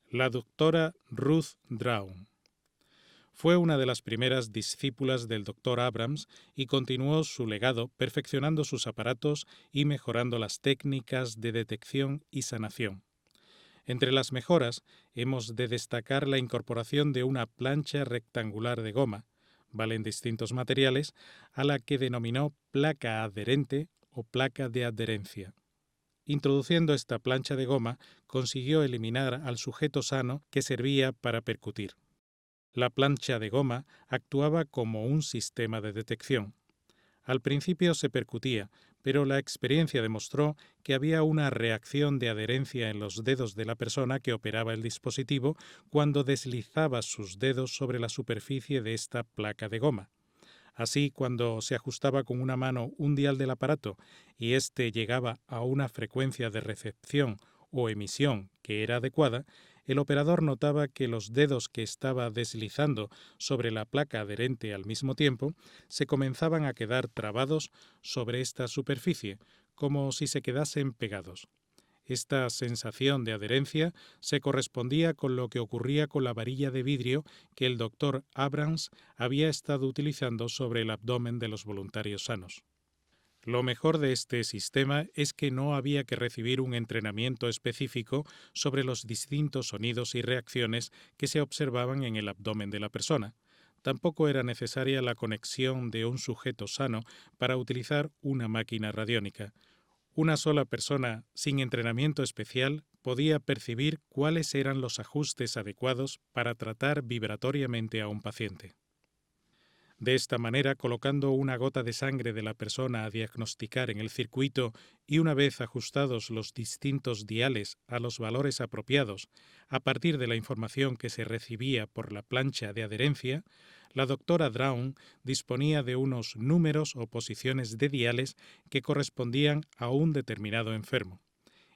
La doctora Ruth Drown. Fue una de las primeras discípulas del Dr. Abrams y continuó su legado perfeccionando sus aparatos y mejorando las técnicas de detección y sanación. Entre las mejoras hemos de destacar la incorporación de una plancha rectangular de goma, en distintos materiales, a la que denominó placa adherente o placa de adherencia. Introduciendo esta plancha de goma, consiguió eliminar al sujeto sano que servía para percutir. La plancha de goma actuaba como un sistema de detección. Al principio se percutía, pero la experiencia demostró que había una reacción de adherencia en los dedos de la persona que operaba el dispositivo cuando deslizaba sus dedos sobre la superficie de esta placa de goma. Así, cuando se ajustaba con una mano un dial del aparato y éste llegaba a una frecuencia de recepción o emisión que era adecuada, el operador notaba que los dedos que estaba deslizando sobre la placa adherente al mismo tiempo se comenzaban a quedar trabados sobre esta superficie, como si se quedasen pegados. Esta sensación de adherencia se correspondía con lo que ocurría con la varilla de vidrio que el Dr. Abrams había estado utilizando sobre el abdomen de los voluntarios sanos. Lo mejor de este sistema es que no había que recibir un entrenamiento específico sobre los distintos sonidos y reacciones que se observaban en el abdomen de la persona. Tampoco era necesaria la conexión de un sujeto sano para utilizar una máquina radiónica. Una sola persona sin entrenamiento especial podía percibir cuáles eran los ajustes adecuados para tratar vibratoriamente a un paciente. De esta manera, colocando una gota de sangre de la persona a diagnosticar en el circuito y una vez ajustados los distintos diales a los valores apropiados a partir de la información que se recibía por la plancha de adherencia, la doctora Drown disponía de unos números o posiciones de diales que correspondían a un determinado enfermo.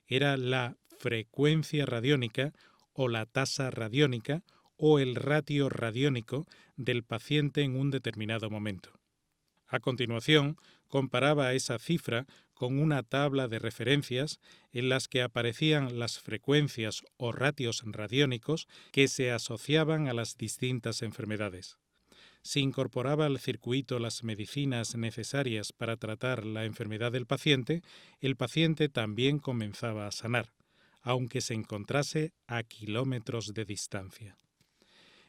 Era la frecuencia radiónica o la tasa radiónica o el ratio radiónico del paciente en un determinado momento. A continuación, comparaba esa cifra con una tabla de referencias en las que aparecían las frecuencias o ratios radiónicos que se asociaban a las distintas enfermedades. Si incorporaba al circuito las medicinas necesarias para tratar la enfermedad del paciente, el paciente también comenzaba a sanar, aunque se encontrase a kilómetros de distancia.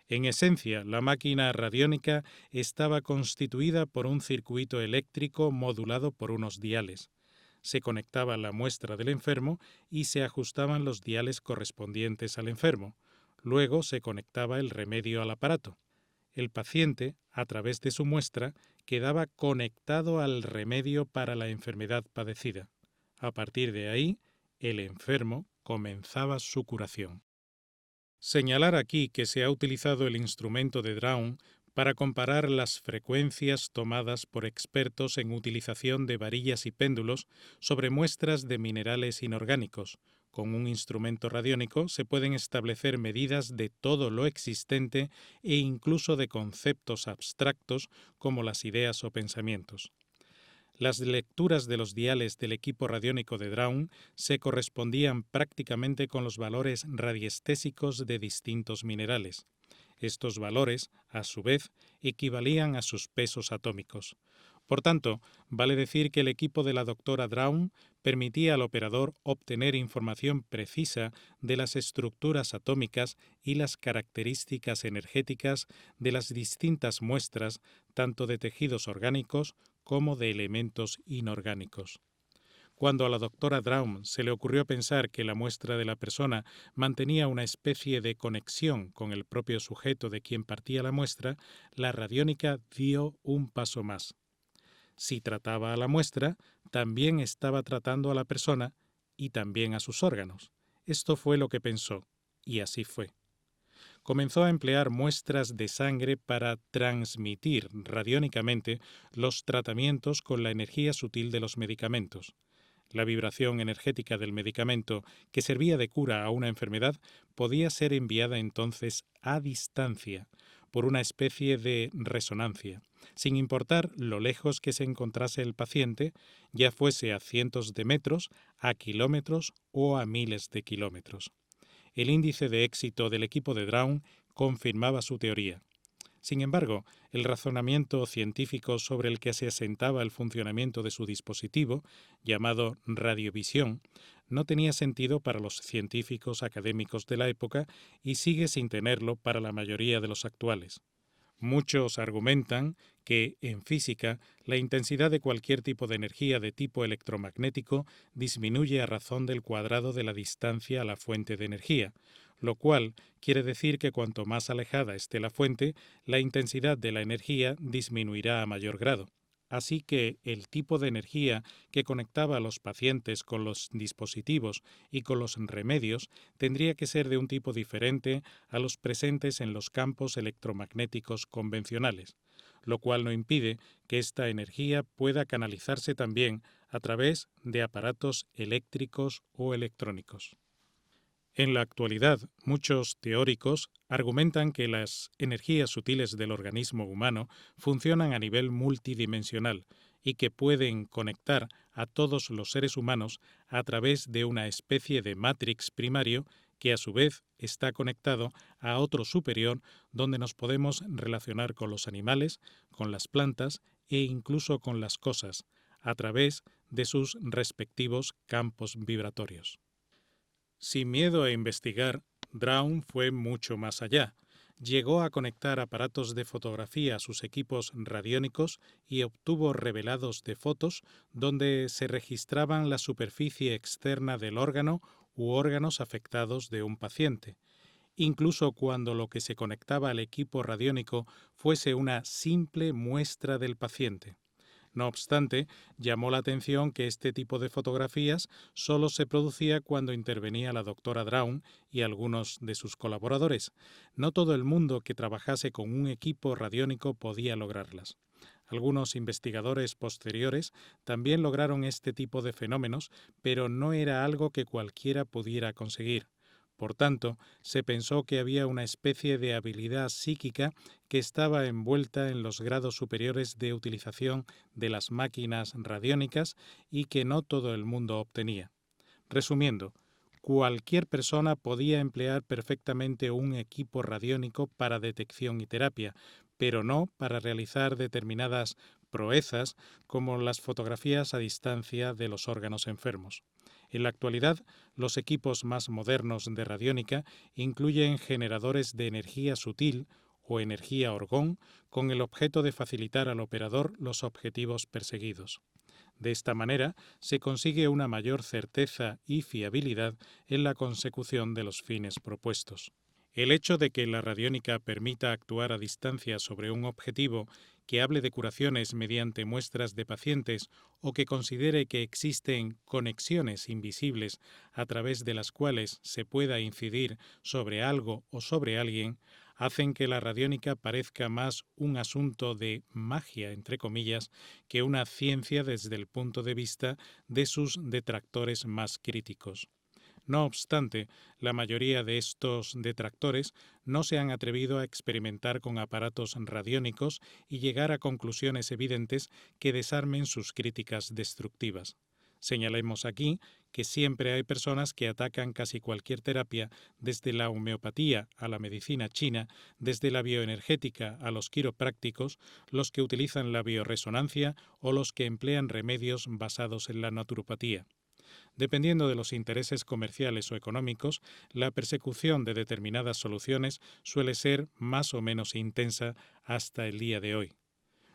En esencia, la máquina radiónica estaba constituida por un circuito eléctrico modulado por unos diales. Se conectaba la muestra del enfermo y se ajustaban los diales correspondientes al enfermo. Luego se conectaba el remedio al aparato. El paciente, a través de su muestra, quedaba conectado al remedio para la enfermedad padecida. A partir de ahí, el enfermo comenzaba su curación. Señalar aquí que se ha utilizado el instrumento de Drown para comparar las frecuencias tomadas por expertos en utilización de varillas y péndulos sobre muestras de minerales inorgánicos. Con un instrumento radiónico se pueden establecer medidas de todo lo existente e incluso de conceptos abstractos como las ideas o pensamientos. Las lecturas de los diales del equipo radiónico de Drown se correspondían prácticamente con los valores radiestésicos de distintos minerales. Estos valores, a su vez, equivalían a sus pesos atómicos. Por tanto, vale decir que el equipo de la doctora Drown permitía al operador obtener información precisa de las estructuras atómicas y las características energéticas de las distintas muestras, tanto de tejidos orgánicos como de elementos inorgánicos. Cuando a la doctora Drown se le ocurrió pensar que la muestra de la persona mantenía una especie de conexión con el propio sujeto de quien partía la muestra, la radiónica dio un paso más. Si trataba a la muestra, también estaba tratando a la persona y también a sus órganos. Esto fue lo que pensó, y así fue. Comenzó a emplear muestras de sangre para transmitir radiónicamente los tratamientos con la energía sutil de los medicamentos. La vibración energética del medicamento que servía de cura a una enfermedad podía ser enviada entonces a distancia por una especie de resonancia, sin importar lo lejos que se encontrase el paciente, ya fuese a cientos de metros, a kilómetros o a miles de kilómetros. el índice de éxito del equipo de Drown confirmaba su teoría. Sin embargo, el razonamiento científico sobre el que se asentaba el funcionamiento de su dispositivo, llamado radiovisión, no tenía sentido para los científicos académicos de la época y sigue sin tenerlo para la mayoría de los actuales. Muchos argumentan que, en física, la intensidad de cualquier tipo de energía de tipo electromagnético disminuye a razón del cuadrado de la distancia a la fuente de energía, lo cual quiere decir que cuanto más alejada esté la fuente, la intensidad de la energía disminuirá a mayor grado. Así que el tipo de energía que conectaba a los pacientes con los dispositivos y con los remedios tendría que ser de un tipo diferente a los presentes en los campos electromagnéticos convencionales, lo cual no impide que esta energía pueda canalizarse también a través de aparatos eléctricos o electrónicos. En la actualidad, muchos teóricos argumentan que las energías sutiles del organismo humano funcionan a nivel multidimensional y que pueden conectar a todos los seres humanos a través de una especie de mátrix primario que a su vez está conectado a otro superior donde nos podemos relacionar con los animales, con las plantas e incluso con las cosas, a través de sus respectivos campos vibratorios. Sin miedo a investigar, Drown fue mucho más allá. Llegó a conectar aparatos de fotografía a sus equipos radiónicos y obtuvo revelados de fotos donde se registraban la superficie externa del órgano u órganos afectados de un paciente, incluso cuando lo que se conectaba al equipo radiónico fuese una simple muestra del paciente. No obstante, llamó la atención que este tipo de fotografías solo se producía cuando intervenía la doctora Drown y algunos de sus colaboradores. No todo el mundo que trabajase con un equipo radiónico podía lograrlas. Algunos investigadores posteriores también lograron este tipo de fenómenos, pero no era algo que cualquiera pudiera conseguir. Por tanto, se pensó que había una especie de habilidad psíquica que estaba envuelta en los grados superiores de utilización de las máquinas radiónicas y que no todo el mundo obtenía. Resumiendo, cualquier persona podía emplear perfectamente un equipo radiónico para detección y terapia, pero no para realizar determinadas proezas como las fotografías a distancia de los órganos enfermos. En la actualidad, los equipos más modernos de radiónica incluyen generadores de energía sutil o energía orgón con el objeto de facilitar al operador los objetivos perseguidos. De esta manera se consigue una mayor certeza y fiabilidad en la consecución de los fines propuestos. El hecho de que la radiónica permita actuar a distancia sobre un objetivo, que hable de curaciones mediante muestras de pacientes o que considere que existen conexiones invisibles a través de las cuales se pueda incidir sobre algo o sobre alguien, hacen que la radiónica parezca más un asunto de magia, entre comillas, que una ciencia desde el punto de vista de sus detractores más críticos. No obstante, la mayoría de estos detractores no se han atrevido a experimentar con aparatos radiónicos y llegar a conclusiones evidentes que desarmen sus críticas destructivas. Señalemos aquí que siempre hay personas que atacan casi cualquier terapia, desde la homeopatía a la medicina china, desde la bioenergética a los quiroprácticos, los que utilizan la bioresonancia o los que emplean remedios basados en la naturopatía. Dependiendo de los intereses comerciales o económicos, la persecución de determinadas soluciones suele ser más o menos intensa hasta el día de hoy.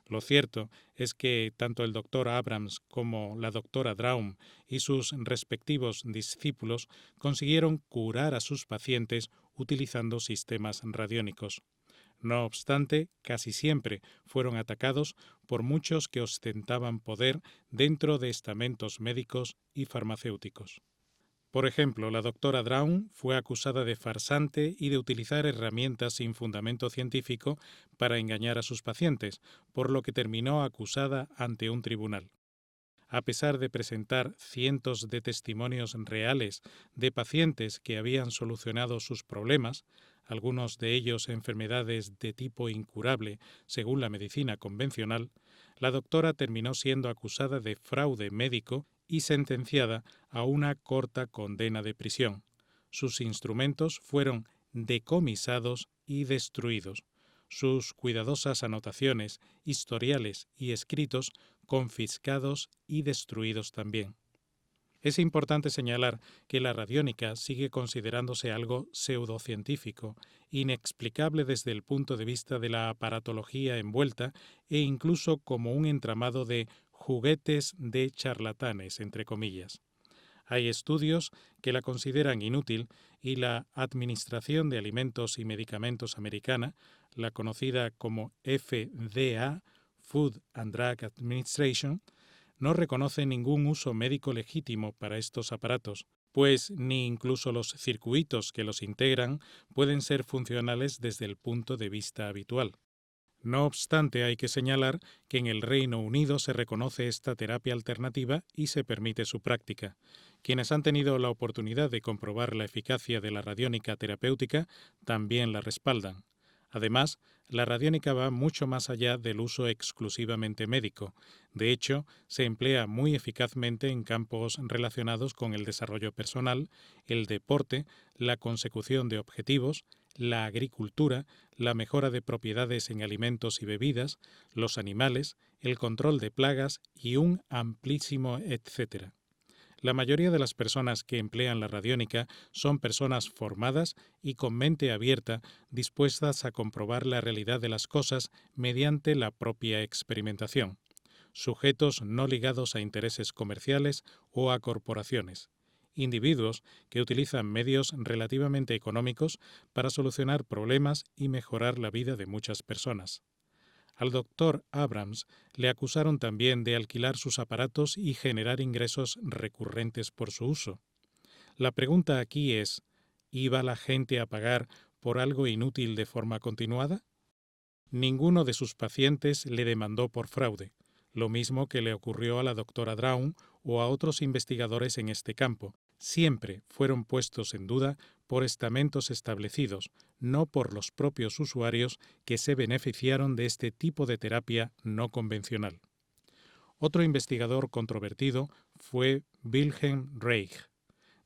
Lo cierto es que tanto el Dr. Abrams como la Dra. Drown y sus respectivos discípulos consiguieron curar a sus pacientes utilizando sistemas radiónicos. No obstante, casi siempre fueron atacados por muchos que ostentaban poder dentro de estamentos médicos y farmacéuticos. Por ejemplo, la doctora Drown fue acusada de farsante y de utilizar herramientas sin fundamento científico para engañar a sus pacientes, por lo que terminó acusada ante un tribunal. A pesar de presentar cientos de testimonios reales de pacientes que habían solucionado sus problemas, algunos de ellos enfermedades de tipo incurable según la medicina convencional, la doctora terminó siendo acusada de fraude médico y sentenciada a una corta condena de prisión. Sus instrumentos fueron decomisados y destruidos. Sus cuidadosas anotaciones, historiales y escritos confiscados y destruidos también. Es importante señalar que la radiónica sigue considerándose algo pseudocientífico, inexplicable desde el punto de vista de la aparatología envuelta e incluso como un entramado de juguetes de charlatanes, entre comillas. Hay estudios que la consideran inútil y la Administración de Alimentos y Medicamentos Americana, la conocida como FDA, Food and Drug Administration, no reconoce ningún uso médico legítimo para estos aparatos, pues ni incluso los circuitos que los integran pueden ser funcionales desde el punto de vista habitual. No obstante, hay que señalar que en el Reino Unido se reconoce esta terapia alternativa y se permite su práctica. Quienes han tenido la oportunidad de comprobar la eficacia de la radiónica terapéutica también la respaldan. Además, la radiónica va mucho más allá del uso exclusivamente médico. De hecho, se emplea muy eficazmente en campos relacionados con el desarrollo personal, el deporte, la consecución de objetivos, la agricultura, la mejora de propiedades en alimentos y bebidas, los animales, el control de plagas y un amplísimo etcétera. La mayoría de las personas que emplean la radiónica son personas formadas y con mente abierta, dispuestas a comprobar la realidad de las cosas mediante la propia experimentación, sujetos no ligados a intereses comerciales o a corporaciones, individuos que utilizan medios relativamente económicos para solucionar problemas y mejorar la vida de muchas personas. Al doctor Abrams le acusaron también de alquilar sus aparatos y generar ingresos recurrentes por su uso. La pregunta aquí es, ¿iba la gente a pagar por algo inútil de forma continuada? Ninguno de sus pacientes le demandó por fraude, lo mismo que le ocurrió a la doctora Drown o a otros investigadores en este campo. Siempre fueron puestos en duda por estamentos establecidos, no por los propios usuarios que se beneficiaron de este tipo de terapia no convencional. Otro investigador controvertido fue Wilhelm Reich.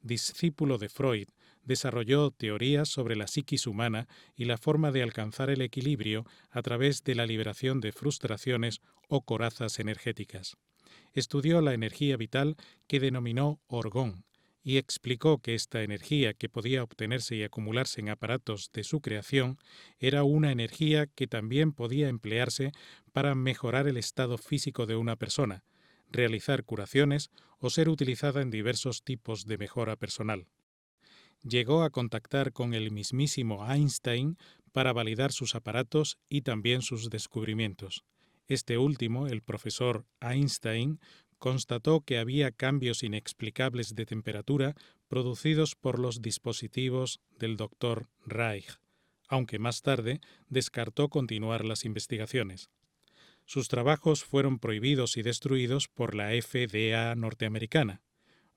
Discípulo de Freud, desarrolló teorías sobre la psiquis humana y la forma de alcanzar el equilibrio a través de la liberación de frustraciones o corazas energéticas. Estudió la energía vital que denominó orgón y explicó que esta energía que podía obtenerse y acumularse en aparatos de su creación era una energía que también podía emplearse para mejorar el estado físico de una persona, realizar curaciones o ser utilizada en diversos tipos de mejora personal. Llegó a contactar con el mismísimo Einstein para validar sus aparatos y también sus descubrimientos. Este último, el profesor Einstein, constató que había cambios inexplicables de temperatura producidos por los dispositivos del Dr. Reich, aunque más tarde descartó continuar las investigaciones. Sus trabajos fueron prohibidos y destruidos por la FDA norteamericana.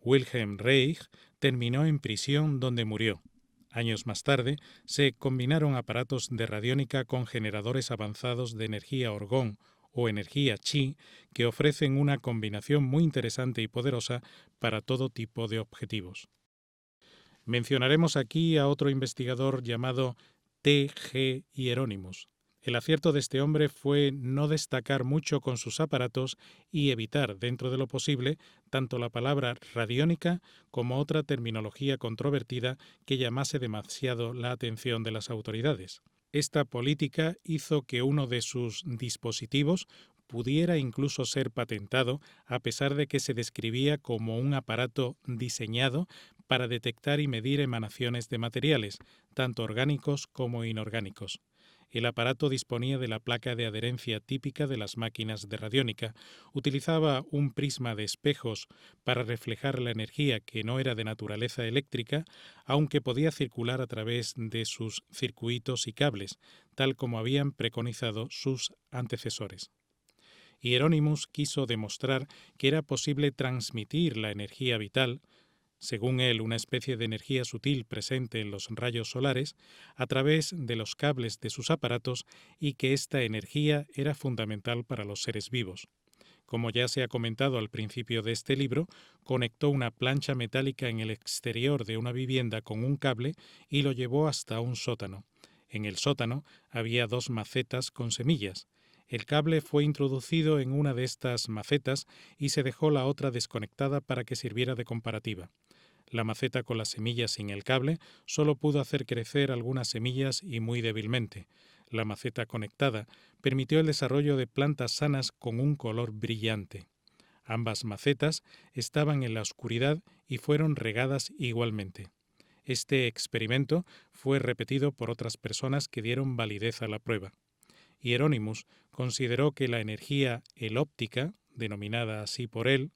Wilhelm Reich terminó en prisión donde murió. Años más tarde, se combinaron aparatos de radiónica con generadores avanzados de energía orgón o energía chi que ofrecen una combinación muy interesante y poderosa para todo tipo de objetivos. Mencionaremos aquí a otro investigador llamado T. G. Hieronymus. El acierto de este hombre fue no destacar mucho con sus aparatos y evitar, dentro de lo posible, tanto la palabra radiónica como otra terminología controvertida que llamase demasiado la atención de las autoridades. Esta política hizo que uno de sus dispositivos pudiera incluso ser patentado, a pesar de que se describía como un aparato diseñado para detectar y medir emanaciones de materiales, tanto orgánicos como inorgánicos. El aparato disponía de la placa de adherencia típica de las máquinas de radiónica, utilizaba un prisma de espejos para reflejar la energía que no era de naturaleza eléctrica, aunque podía circular a través de sus circuitos y cables, tal como habían preconizado sus antecesores. Hieronymus quiso demostrar que era posible transmitir la energía vital, según él una especie de energía sutil presente en los rayos solares, a través de los cables de sus aparatos y que esta energía era fundamental para los seres vivos. Como ya se ha comentado al principio de este libro, conectó una plancha metálica en el exterior de una vivienda con un cable y lo llevó hasta un sótano. En el sótano había 2 macetas con semillas. El cable fue introducido en una de estas macetas y se dejó la otra desconectada para que sirviera de comparativa. La maceta con las semillas sin el cable solo pudo hacer crecer algunas semillas y muy débilmente. La maceta conectada permitió el desarrollo de plantas sanas con un color brillante. Ambas macetas estaban en la oscuridad y fueron regadas igualmente. Este experimento fue repetido por otras personas que dieron validez a la prueba. Hieronymus consideró que la energía helóptica, denominada así por él,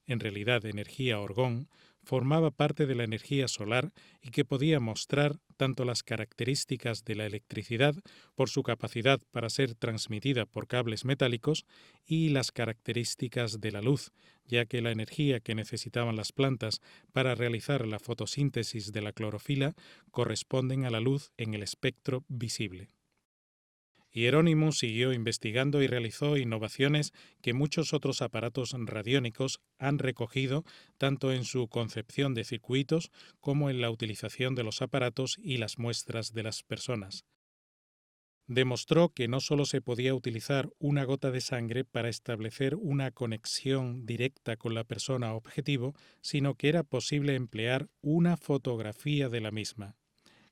en realidad energía orgón, formaba parte de la energía solar y que podía mostrar tanto las características de la electricidad por su capacidad para ser transmitida por cables metálicos y las características de la luz, ya que la energía que necesitaban las plantas para realizar la fotosíntesis de la clorofila corresponden a la luz en el espectro visible. Hieronymus siguió investigando y realizó innovaciones que muchos otros aparatos radiónicos han recogido tanto en su concepción de circuitos como en la utilización de los aparatos y las muestras de las personas. Demostró que no solo se podía utilizar una gota de sangre para establecer una conexión directa con la persona objetivo, sino que era posible emplear una fotografía de la misma.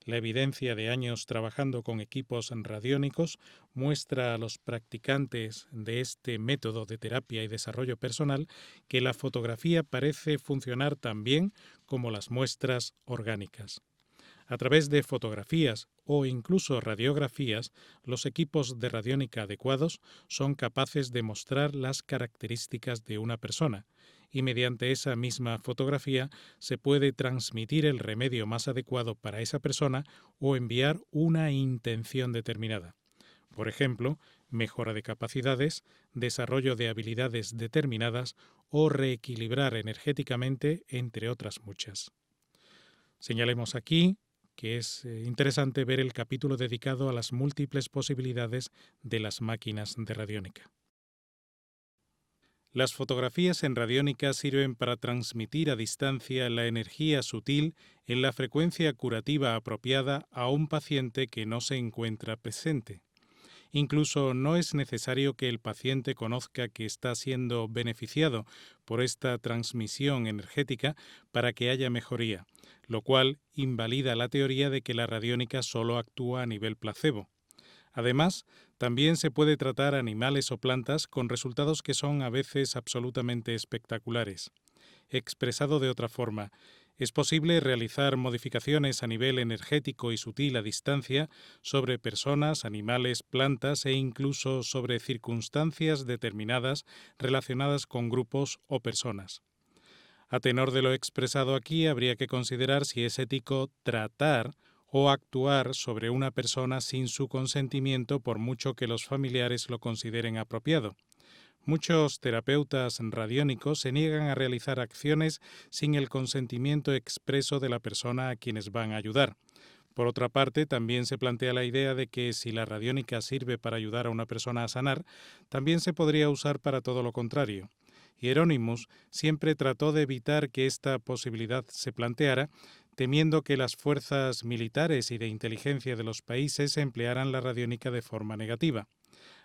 La evidencia de años trabajando con equipos radiónicos muestra a los practicantes de este método de terapia y desarrollo personal que la fotografía parece funcionar tan bien como las muestras orgánicas. A través de fotografías o incluso radiografías, los equipos de radiónica adecuados son capaces de mostrar las características de una persona, y mediante esa misma fotografía se puede transmitir el remedio más adecuado para esa persona o enviar una intención determinada. Por ejemplo, mejora de capacidades, desarrollo de habilidades determinadas o reequilibrar energéticamente, entre otras muchas. Señalemos aquí que es interesante ver el capítulo dedicado a las múltiples posibilidades de las máquinas de radiónica. Las fotografías en radiónica sirven para transmitir a distancia la energía sutil en la frecuencia curativa apropiada a un paciente que no se encuentra presente. Incluso no es necesario que el paciente conozca que está siendo beneficiado por esta transmisión energética para que haya mejoría, lo cual invalida la teoría de que la radiónica solo actúa a nivel placebo. Además, también se puede tratar animales o plantas con resultados que son a veces absolutamente espectaculares. Expresado de otra forma, es posible realizar modificaciones a nivel energético y sutil a distancia sobre personas, animales, plantas e incluso sobre circunstancias determinadas relacionadas con grupos o personas. A tenor de lo expresado aquí, habría que considerar si es ético tratar o actuar sobre una persona sin su consentimiento por mucho que los familiares lo consideren apropiado. Muchos terapeutas radiónicos se niegan a realizar acciones sin el consentimiento expreso de la persona a quienes van a ayudar. Por otra parte, también se plantea la idea de que si la radiónica sirve para ayudar a una persona a sanar, también se podría usar para todo lo contrario. Hieronymus siempre trató de evitar que esta posibilidad se planteara, temiendo que las fuerzas militares y de inteligencia de los países emplearan la radiónica de forma negativa.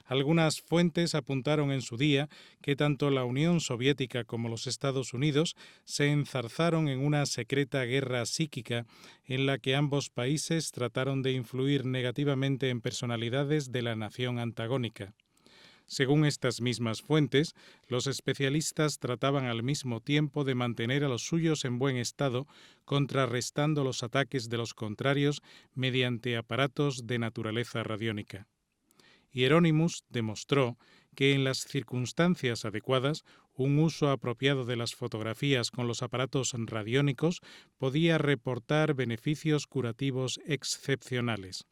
Algunas fuentes apuntaron en su día que tanto la Unión Soviética como los Estados Unidos se enzarzaron en una secreta guerra psíquica en la que ambos países trataron de influir negativamente en personalidades de la nación antagónica. Según estas mismas fuentes, los especialistas trataban al mismo tiempo de mantener a los suyos en buen estado, contrarrestando los ataques de los contrarios mediante aparatos de naturaleza radiónica. Hieronymus demostró que en las circunstancias adecuadas, un uso apropiado de las fotografías con los aparatos radiónicos podía reportar beneficios curativos excepcionales.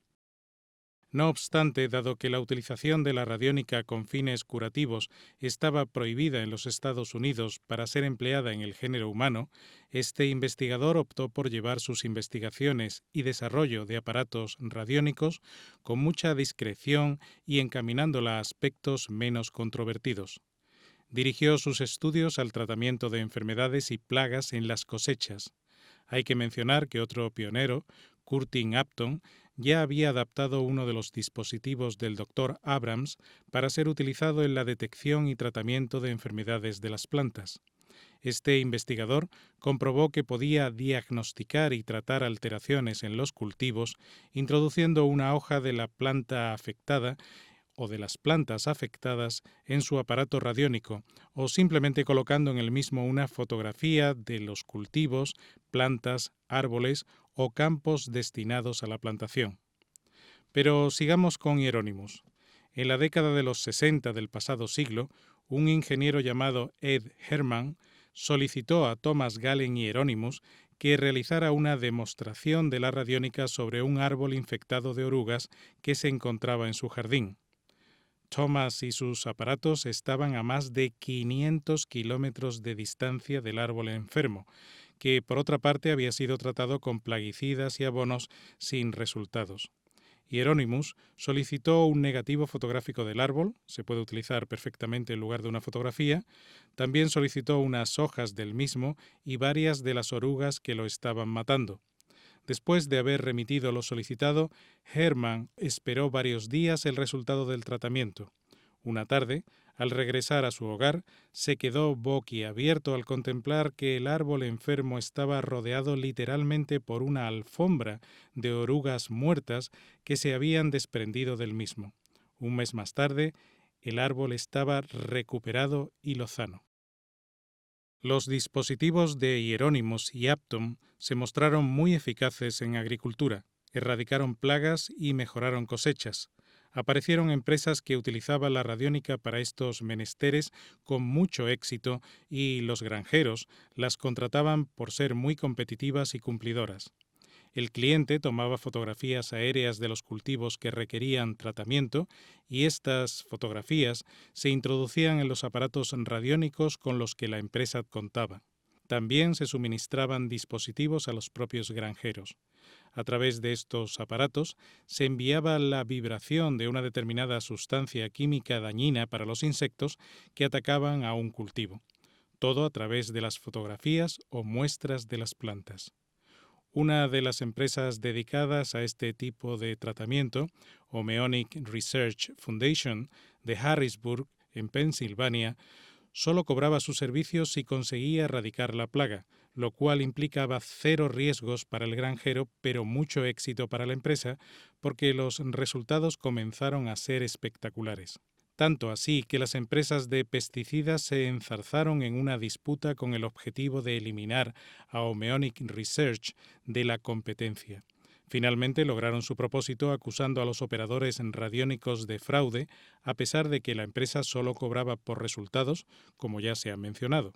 No obstante, dado que la utilización de la radiónica con fines curativos estaba prohibida en los Estados Unidos para ser empleada en el género humano, este investigador optó por llevar sus investigaciones y desarrollo de aparatos radiónicos con mucha discreción y encaminándola a aspectos menos controvertidos. Dirigió sus estudios al tratamiento de enfermedades y plagas en las cosechas. Hay que mencionar que otro pionero, Curtin Upton, ya había adaptado uno de los dispositivos del Dr. Abrams para ser utilizado en la detección y tratamiento de enfermedades de las plantas. Este investigador comprobó que podía diagnosticar y tratar alteraciones en los cultivos introduciendo una hoja de la planta afectada o de las plantas afectadas en su aparato radiónico o simplemente colocando en el mismo una fotografía de los cultivos, plantas, árboles o campos destinados a la plantación. Pero sigamos con Hieronymus. En la década de los 60 del pasado siglo, un ingeniero llamado Ed Herman solicitó a Thomas Galen y Hieronymus que realizara una demostración de la radiónica sobre un árbol infectado de orugas que se encontraba en su jardín. Thomas y sus aparatos estaban a más de 500 kilómetros de distancia del árbol enfermo, que por otra parte había sido tratado con plaguicidas y abonos sin resultados. Hieronymus solicitó un negativo fotográfico del árbol, se puede utilizar perfectamente en lugar de una fotografía, también solicitó unas hojas del mismo y varias de las orugas que lo estaban matando. Después de haber remitido lo solicitado, Herman esperó varios días el resultado del tratamiento. Una tarde, al regresar a su hogar, se quedó boquiabierto al contemplar que el árbol enfermo estaba rodeado literalmente por una alfombra de orugas muertas que se habían desprendido del mismo. Un mes más tarde, el árbol estaba recuperado y lozano. Los dispositivos de Hieronymus y Upton se mostraron muy eficaces en agricultura, erradicaron plagas y mejoraron cosechas. Aparecieron empresas que utilizaban la radiónica para estos menesteres con mucho éxito y los granjeros las contrataban por ser muy competitivas y cumplidoras. El cliente tomaba fotografías aéreas de los cultivos que requerían tratamiento y estas fotografías se introducían en los aparatos radiónicos con los que la empresa contaba. También se suministraban dispositivos a los propios granjeros. A través de estos aparatos se enviaba la vibración de una determinada sustancia química dañina para los insectos que atacaban a un cultivo. Todo a través de las fotografías o muestras de las plantas. Una de las empresas dedicadas a este tipo de tratamiento, Omeonic Research Foundation, de Harrisburg, en Pensilvania, solo cobraba sus servicios si conseguía erradicar la plaga, lo cual implicaba 0 riesgos para el granjero, pero mucho éxito para la empresa, porque los resultados comenzaron a ser espectaculares. Tanto así que las empresas de pesticidas se enzarzaron en una disputa con el objetivo de eliminar a Omeonic Research de la competencia. Finalmente lograron su propósito acusando a los operadores radiónicos de fraude, a pesar de que la empresa solo cobraba por resultados, como ya se ha mencionado.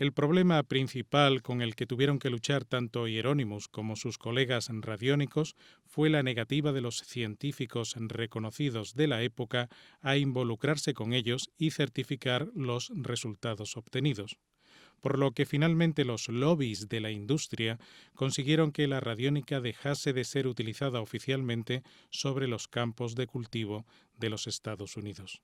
El problema principal con el que tuvieron que luchar tanto Hieronymus como sus colegas radiónicos fue la negativa de los científicos reconocidos de la época a involucrarse con ellos y certificar los resultados obtenidos, por lo que finalmente los lobbies de la industria consiguieron que la radiónica dejase de ser utilizada oficialmente sobre los campos de cultivo de los Estados Unidos.